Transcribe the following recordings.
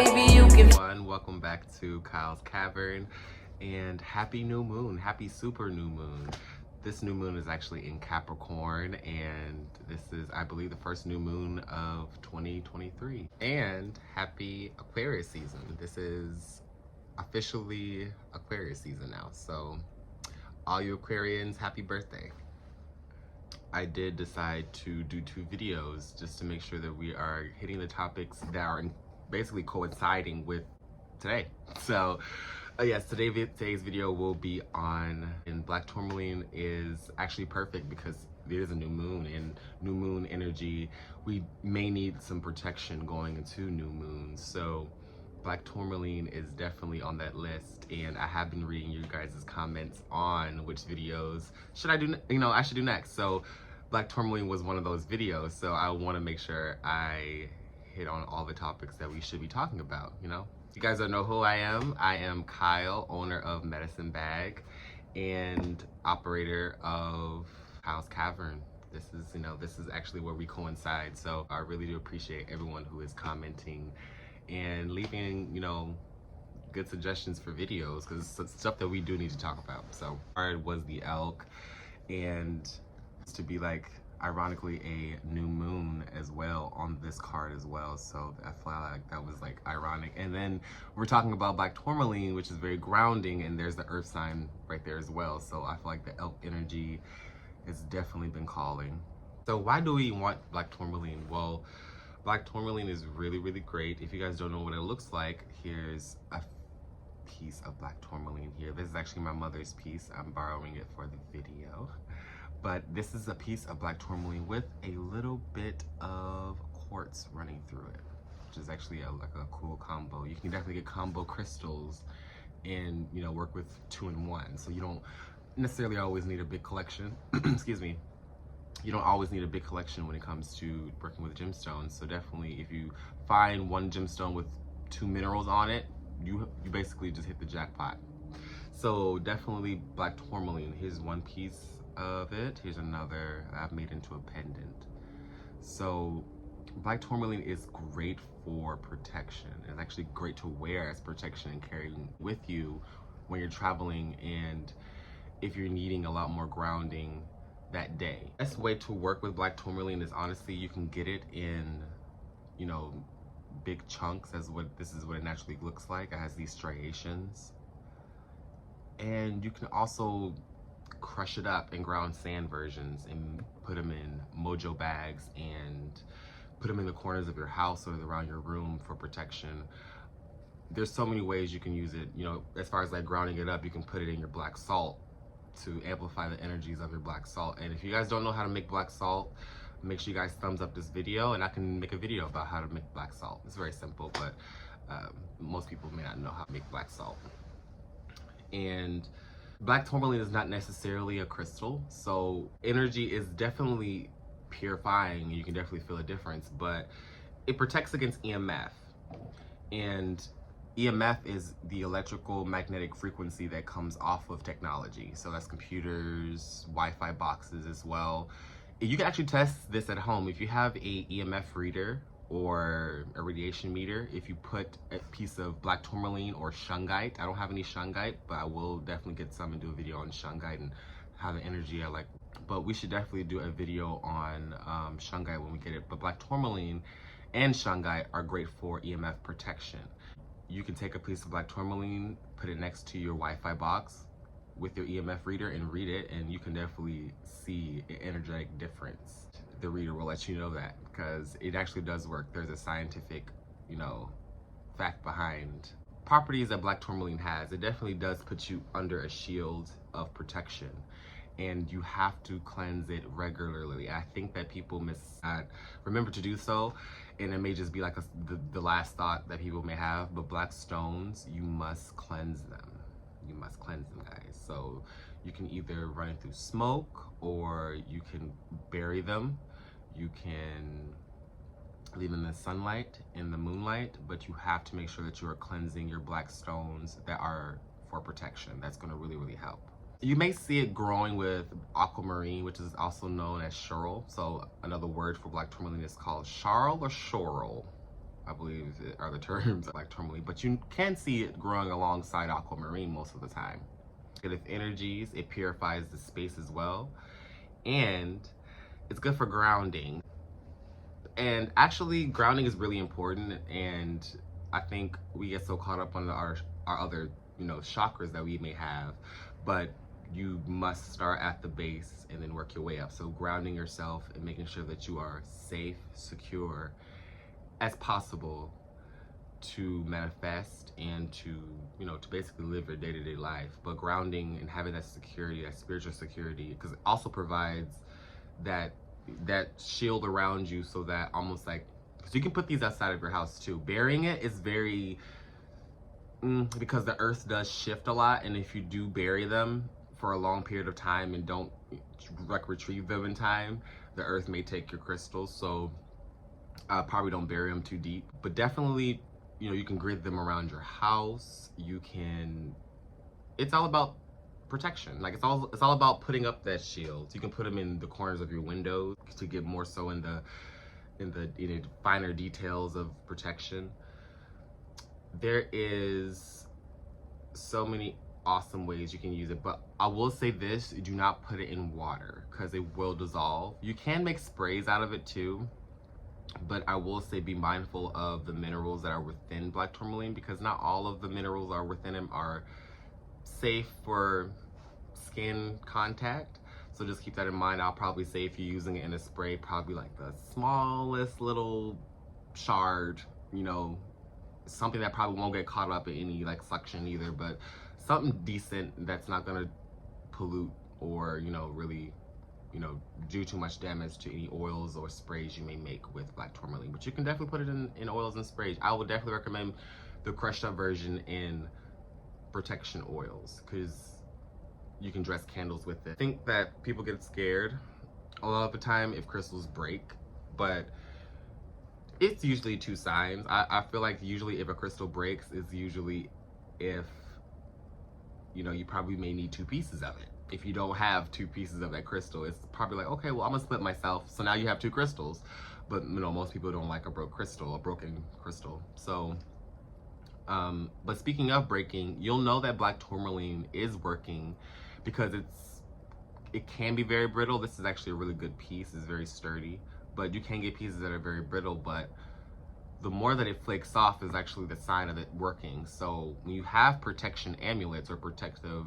baby, you can. Welcome back to Kyle's Cavern, and happy new moon, happy super new moon. This new moon is actually in Capricorn, and this is, I believe, the first new moon of 2023. And happy Aquarius season. This is officially Aquarius season now, so all you Aquarians, happy birthday. I did decide to do 2 videos just to make sure that we are hitting the topics that are basically coinciding with today. So yes, today's video will be on, and Black Tourmaline is actually perfect because there's a new moon, and new moon energy, we may need some protection going into new moons. So Black Tourmaline is definitely on that list, and I have been reading you guys' comments on which videos should I do, I should do next. So Black Tourmaline was one of those videos, so I want to make sure I hit on all the topics that we should be talking about, You guys don't know who I am. I am Kyle, owner of Medicine Bag and operator of Kyle's Cavern. This is actually where we coincide. So I really do appreciate everyone who is commenting and leaving, good suggestions for videos, because it's stuff that we do need to talk about. So it was the elk, and to be like, ironically, a new moon as well on this card as well. So I feel like that was like ironic. And then we're talking about Black Tourmaline, which is very grounding, and there's the earth sign right there as well. So I feel like the elk energy has definitely been calling. So why do we want Black Tourmaline? Well, Black Tourmaline is really, really great. If you guys don't know what it looks like, here's a piece of Black Tourmaline here. This is actually my mother's piece. I'm borrowing it for the video. But this is a piece of Black Tourmaline with a little bit of quartz running through it, which is actually like a cool combo. You can definitely get combo crystals and, work with 2-in-1. So you don't necessarily always need a big collection. Excuse me. You don't always need a big collection when it comes to working with gemstones. So definitely, if you find one gemstone with 2 minerals on it, you basically just hit the jackpot. So definitely Black Tourmaline. Here's one piece of it. Here's another I've made into a pendant. So Black Tourmaline is great for protection. It's actually great to wear as protection and carrying with you when you're traveling, and if you're needing a lot more grounding that day. Best way to work with Black Tourmaline is, honestly, you can get it in, big chunks, as this is what it naturally looks like. It has these striations. And you can also crush it up in ground sand versions and put them in mojo bags and put them in the corners of your house or around your room for protection. There's so many ways you can use it. As far as like grounding it up, you can put it in your black salt to amplify the energies of your black salt. And if you guys don't know how to make black salt, make sure you guys thumbs up this video, and I can make a video about how to make black salt. It's very simple, but most people may not know how to make black salt. And Black Tourmaline is not necessarily a crystal, so energy is definitely purifying. You can definitely feel a difference, but it protects against EMF. And EMF is the electrical magnetic frequency that comes off of technology. So that's computers, Wi-Fi boxes as well. You can actually test this at home. If you have a EMF reader or a radiation meter, if you put a piece of Black Tourmaline or shungite, I don't have any shungite, but I will definitely get some and do a video on shungite and how the energy I like. But we should definitely do a video on shungite when we get it. But Black Tourmaline and shungite are great for EMF protection. You can take a piece of Black Tourmaline, put it next to your Wi-Fi box with your EMF reader and read it, and you can definitely see an energetic difference. The reader will let you know that, because it actually does work. There's a scientific, fact behind properties that Black Tourmaline has. It definitely does put you under a shield of protection, and you have to cleanse it regularly. I think that people remember to do so, and it may just be like the last thought that people may have, but black stones, you must cleanse them. You must cleanse them, guys. So you can either run it through smoke, or you can bury them. You can leave them in the sunlight, in the moonlight, but you have to make sure that you are cleansing your black stones that are for protection. That's going to really, really help. You may see it growing with aquamarine, which is also known as schorl. So another word for Black Tourmaline is called schorl or schorl. I believe are the terms like tourmaline, but you can see it growing alongside aquamarine most of the time. Negative energies, it purifies the space as well, and it's good for grounding. And actually, grounding is really important, and I think we get so caught up on our other, chakras that we may have, but you must start at the base and then work your way up. So grounding yourself and making sure that you are safe, secure as possible to manifest and to basically live your day-to-day life. But grounding and having that security, that spiritual security, because it also provides that shield around you, so that almost like, so you can put these outside of your house too. Burying it is very because the earth does shift a lot, and if you do bury them for a long period of time and don't retrieve them in time, the earth may take your crystals. So probably don't bury them too deep, but definitely you can grid them around your house. You can, it's all about protection. Like it's all about putting up that shield. You can put them in the corners of your windows to get more so in the finer details of protection. There is so many awesome ways you can use it, but I will say this: do not put it in water because it will dissolve. You can make sprays out of it too, but I will say be mindful of the minerals that are within black tourmaline, because not all of the minerals are within them are safe for skin contact. So just keep that in mind. I'll probably say if you're using it in a spray, probably like the smallest little shard, something that probably won't get caught up in any like suction either, but something decent that's not gonna pollute or really do too much damage to any oils or sprays you may make with black tourmaline. But you can definitely put it in oils and sprays. I would definitely recommend the crushed up version in protection oils, because you can dress candles with it. I think that people get scared a lot of the time if crystals break, but it's usually two signs. I feel like usually if a crystal breaks, it's usually if you probably may need two pieces of it. If you don't have two pieces of that crystal, it's probably like, okay, well, I'm gonna split myself. So now you have two crystals. But most people don't like a broken crystal. So, but speaking of breaking, you'll know that black tourmaline is working because it can be very brittle. This is actually a really good piece. It's very sturdy, but you can get pieces that are very brittle, but the more that it flakes off is actually the sign of it working. So when you have protection amulets or protective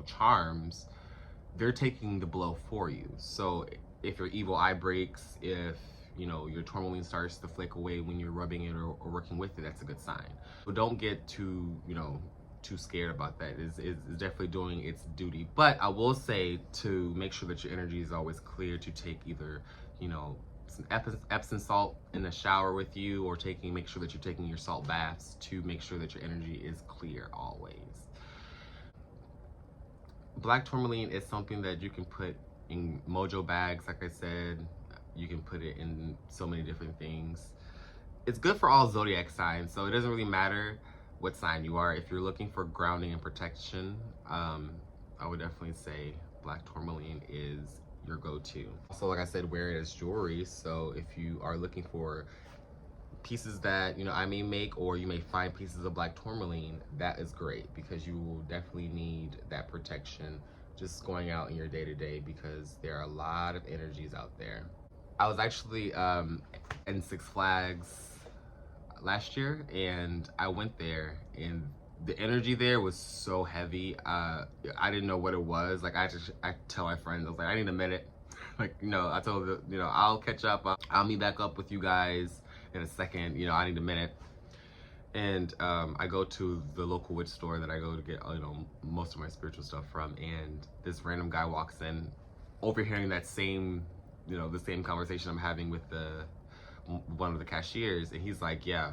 charms, they're taking the blow for you. So if your evil eye breaks, if your tourmaline starts to flake away when you're rubbing it or working with it, that's a good sign. But don't get too scared about that. It's definitely doing its duty. But I will say to make sure that your energy is always clear, to take either some Epsom salt in the shower with you, or make sure that you're taking your salt baths to make sure that your energy is clear always. Black tourmaline is something that you can put in mojo bags, like I said. You can put it in so many different things. It's good for all zodiac signs, so it doesn't really matter what sign you are. If you're looking for grounding and protection, I would definitely say black tourmaline is your go-to. Also, like I said, wear it as jewelry. So if you are looking for pieces that I may make, or you may find pieces of black tourmaline, that is great, because you will definitely need that protection just going out in your day-to-day, because there are a lot of energies out there. I was actually in Six Flags last year, and I went there, and the energy there was so heavy. I didn't know what it was. Like I tell my friends, I was like, I need a minute. Like I told them, I'll catch up. I'll meet back up with you guys in a second. I need a minute. And I go to the local witch store that I go to get most of my spiritual stuff from, and this random guy walks in, overhearing that same the same conversation I'm having with one of the cashiers, and he's like, yeah,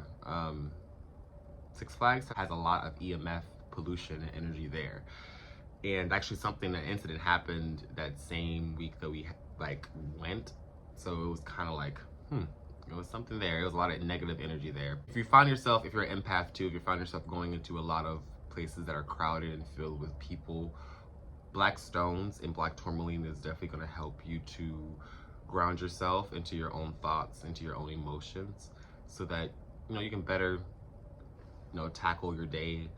Six Flags has a lot of EMF pollution and energy there. And actually an incident happened that same week that we went, so it was kind of like, it was something there. It was a lot of negative energy there. If you find yourself, if you're an empath too, if you find yourself going into a lot of places that are crowded and filled with people, black stones and black tourmaline is definitely going to help you to ground yourself into your own thoughts, into your own emotions, so that, you know, you can better, you know, tackle your day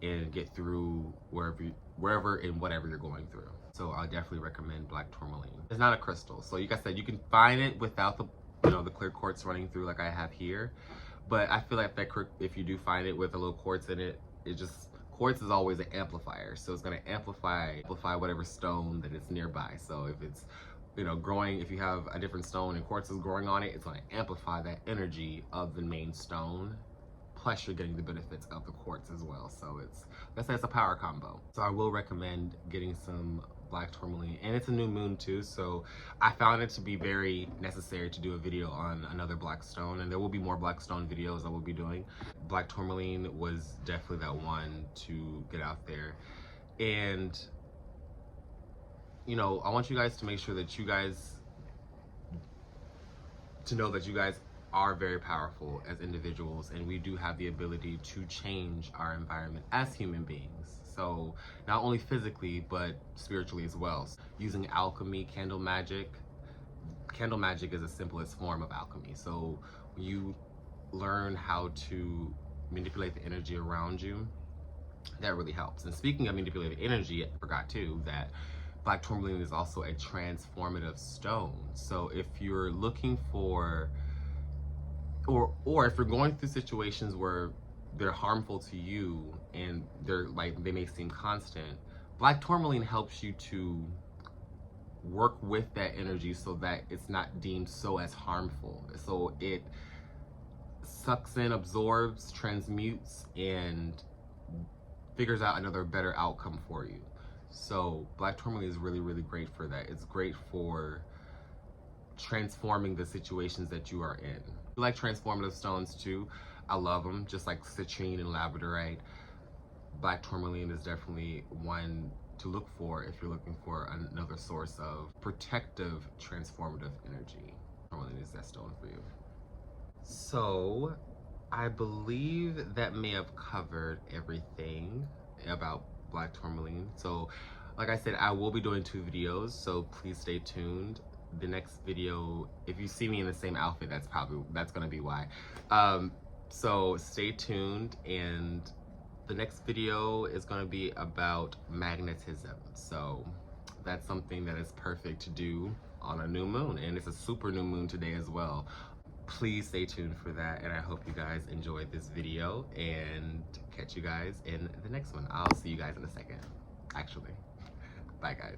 and get through wherever and whatever you're going through. So I definitely recommend black tourmaline. It's not a crystal, so like I said, you can find it without the, you know, the clear quartz running through like I have here. But I feel like that if you do find it with a little quartz in it, quartz is always an amplifier, so it's going to amplify whatever stone that it's nearby. So if it's, you know, growing, if you have a different stone and quartz is growing on it, it's going to amplify that energy of the main stone. Plus you're getting the benefits of the quartz as well. So it's, let's say it's a power combo. So I will recommend getting some black tourmaline, and it's a new moon too, so I found it to be very necessary to do a video on another black stone, and there will be more black stone videos I will be doing. Black tourmaline was definitely that one to get out there. And, you know, I want you guys to make sure that you guys, to know that you guys are very powerful as individuals, and we do have the ability to change our environment as human beings. So not only physically, but spiritually as well. Using alchemy, candle magic is the simplest form of alchemy. So when you learn how to manipulate the energy around you, that really helps. And speaking of manipulated energy, I forgot too that black tourmaline is also a transformative stone. So if you're looking for, or if you're going through situations where they're harmful to you and they may seem constant, black tourmaline helps you to work with that energy so that it's not deemed so as harmful. So it sucks in, absorbs, transmutes, and figures out another better outcome for you. So black tourmaline is really, really great for that. It's great for transforming the situations that you are in. I like transformative stones too. I love them, just like citrine and labradorite. Black tourmaline is definitely one to look for if you're looking for another source of protective, transformative energy. Tourmaline is that stone for you. So I believe that may have covered everything about black tourmaline. So like I said, I will be doing 2 videos, so please stay tuned. The next video, if you see me in the same outfit, that's gonna be why. So stay tuned, and the next video is gonna be about magnetism. So that's something that is perfect to do on a new moon, and it's a super new moon today as well. Please stay tuned for that, and I hope you guys enjoyed this video, and catch you guys in the next one. I'll see you guys in a second, actually. Bye guys.